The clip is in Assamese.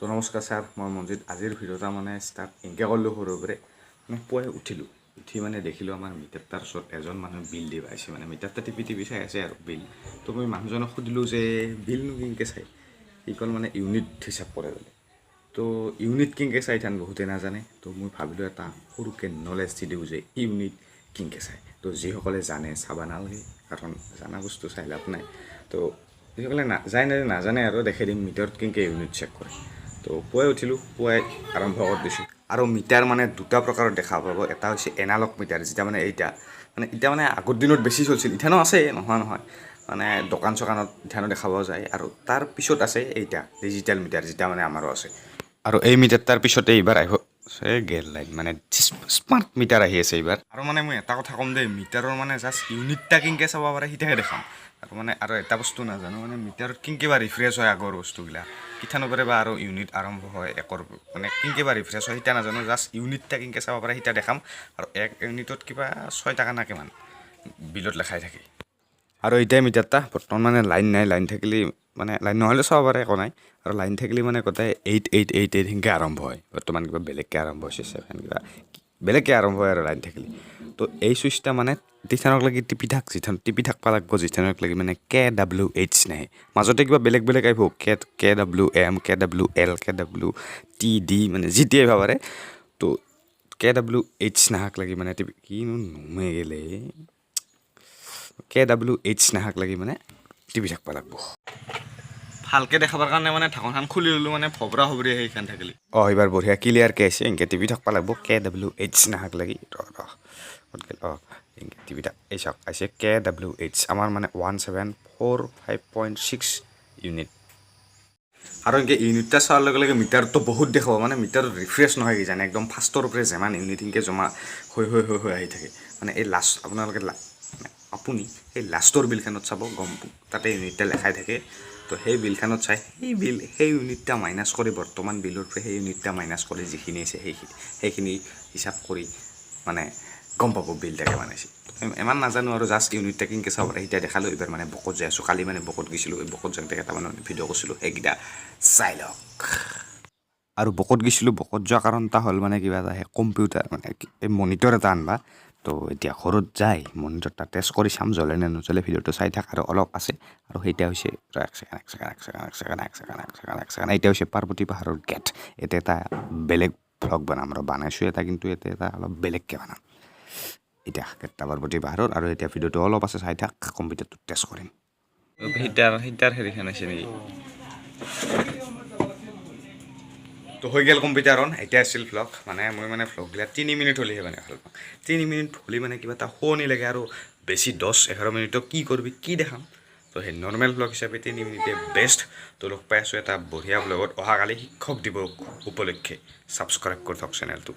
তো নমস্কাৰ ছাৰ, মই মঞ্জিত। আজিৰ ভিডিঅ'টা মানে ষ্টাৰ্ট এনেকৈ কৰিলোঁ সৰুৰ পৰাই। মানে পুৱাই উঠিলোঁ, উঠি মানে দেখিলোঁ আমাৰ মিটাৰ তাৰ ওচৰত এজন মানুহ বিল দিব আহিছে। মানে মিটাৰটা টিপি চাই আছে আৰু বিল। তো মই মানুহজনক সুধিলোঁ যে বিলনো কেনেকৈ চাই। সি ক'ল মানে ইউনিট হিচাপ কৰে বোলে। তো ইউনিট কেনেকৈ চাই তান বহুতে নাজানে। তো মই ভাবিলোঁ এটা সৰুকৈ নলেজ দি দিওঁ যে ইউনিট কেনেকৈ চাই। তো যিসকলে জানে চাব নালাগে, কাৰণ জানা বস্তু চাই লাভ নাই। তো যিসকলে নাজানে আৰু দেখাই দিম মিটাৰত কেনেকৈ ইউনিট চেক কৰে। তো পুৱাই উঠিলোঁ, পুৱাই আৰম্ভ কৰি দিছোঁ। আৰু মিটাৰ মানে দুটা প্ৰকাৰত দেখা পাব। এটা হৈছে এনালগ মিটাৰ, যেতিয়া মানে এতিয়া মানে আগৰ দিনত বেছি চলিছিল। ইথানো আছে, নহয় মানে দোকান চোকানত ইথানো দেখা পোৱা যায়। আৰু তাৰ পিছত আছে এইটা ডিজিটেল মিটাৰ, যেতিয়া মানে আমাৰো আছে। আৰু এই মিটাৰ তাৰ পিছতে এইবাৰ আহিব গেল লাইট, মানে স্মাৰ্ট মিটাৰ আহি আছে এইবাৰ। আৰু মানে মই এটা কথা ক'ম দেই, মিটাৰৰ মানে জাষ্ট ইউনিটটা কেনেকৈ চাব পাৰে সিটাহে দেখাম। আৰু এটা বস্তু নাজানো, মানে মিটাৰত কেনেকৈ বা ৰিফ্ৰেছ হয় আগৰ বস্তুবিলাক, কিঠানো পাৰে বা আৰু ইউনিট আৰম্ভ হয় একৰ, মানে কেনেকৈ বা ৰিফ্ৰেছ হয় সিটা নাজানো। জাষ্ট ইউনিটটা কেনেকৈ চাব পাৰে সিটা দেখাম। আৰু এক ইউনিটত কিবা 6 টাকা না কিমান বিলত লেখাই থাকে। আৰু এতিয়া মিটাৰটা বৰ্তমান মানে লাইন নাই, লাইন থাকিলে মানে লাইন নহ'লে চাব পাৰে, একো নাই। আৰু লাইন থাকিলে মানে গোটেই 8 সেনেকৈ আৰম্ভ হয়। বৰ্তমান কিবা বেলেগকৈ আৰম্ভ হৈছে, 7 কিবা বেলেগকৈ আৰম্ভ হয় আৰু লাইন থাকিলে। তো এই চুইচটা মানে যিথানক লাগি টিপি থাকিব লাগিব, যিথানক লাগি মানে KWH নাহে। মাজতে কিবা বেলেগ আহিব, KWM, KWL, KWTD, মানে যিটি আহিব পাৰে। তো KWH নাহাক লাগি মানে টিপি কিনো নুমে গেলে KWH নাহাক লাগি মানে টিপি থাকিব লাগিব। ভালকৈ দেখাবৰ কাৰণে মানে ঢাকনখন খুলি ল'লোঁ, মানে ভবৰা সেইখান থাকিলে। এইবাৰ বঢ়িয়া ক্লিয়াৰকৈ আহিছে। এনেকৈ টিপি থাকিব লাগিব, KWH নাহাক লাগি। এনেকৈ টিপি থাক। এই চাওক আহিছে KWH, আমাৰ মানে 174.5.6 ইউনিট। আৰু এনেকৈ ইউনিটটা চোৱাৰ লগে লগে মিটাৰটো বহুত দেখাব, মানে মিটাৰত ৰিফ্ৰেছ নহয় কিজানি, একদম ফাৰ্ষ্টৰ পৰা যিমান ইউনিট সেনেকৈ জমা হৈ আহি থাকে। মানে এই লাষ্ট আপুনি সেই লাষ্টৰ বিলখনত চাব, তাতে ইউনিটটা লেখাই থাকে। তো সেই বিলখনত চাই সেই ইউনিটটা মাইনাছ কৰি, বৰ্তমান বিলৰ পৰা সেই ইউনিটটা মাইনাছ কৰি যিখিনি আছে সেইখিনি হিচাপ কৰি মানে গম পাব বিলটা কিমান আছে। ইমান নাজানো আৰু, জাষ্ট ইউনিটটা কেনেকৈ চাব পাৰে সেইটা দেখালোঁ। এইবাৰ মানে বকত যাই আছোঁ, কালি মানে বকত গৈছিলোঁ। এই বকত যাওঁতে কেইটামান ভিডিঅ' কৰিছিলোঁ, সেইকেইটা চাই লওক। আৰু বকত যোৱা কাৰণ এটা হ'ল মানে কিবা এটা কম্পিউটাৰ, মানে এই মনিটৰ এটা আনবা। তো এতিয়া ঘৰত যাই মনিটৰটা টেষ্ট কৰি চাম, জ্বলে নে নজ্বলে। ভিডিঅ'টো চাই থাক, আৰু অলপ আছে। আৰু সেইটা হৈছে এক ছেকেণ্ড, এইটা হৈছে পাৰ্বতী পাহাৰৰ গেট। এতিয়া এটা বেলেগ ভ্লগ বনাম আৰু বনাইছোঁ এটা, কিন্তু এটা অলপ বেলেগকৈ বনাম। এতিয়া গেটটা পাৰ্বতী পাহাৰৰ, আৰু এতিয়া ভিডিঅ'টো অলপ আছে, চাই থাক। কম্পিউটাৰটো টেষ্ট কৰিম। হিটাৰ হেৰিখন আছে নেকি? তো হৈ গ'ল কম্পিউটাৰ অন। এতিয়া আছিল ভ্লগ, মানে মই মানে ভ্লগবিলাক 3 মিনিট হ'লেহে মানে ভাল পাওঁ। 3 মিনিট হ'লে মানে কিবা এটা শুৱনি লাগে, আৰু বেছি 10-11 মিনিটত কি কৰিবি কি দেখাম। তো সেই নৰ্মেল ভ্লগ হিচাপে 3 মিনিটে বেষ্ট। তো লগ পাই আছোঁ এটা বঢ়িয়া ভ্লগত অহাকালি শিক্ষক দিৱস উপলক্ষে। ছাবস্ক্ৰাইব কৰি থওক চেনেলটো।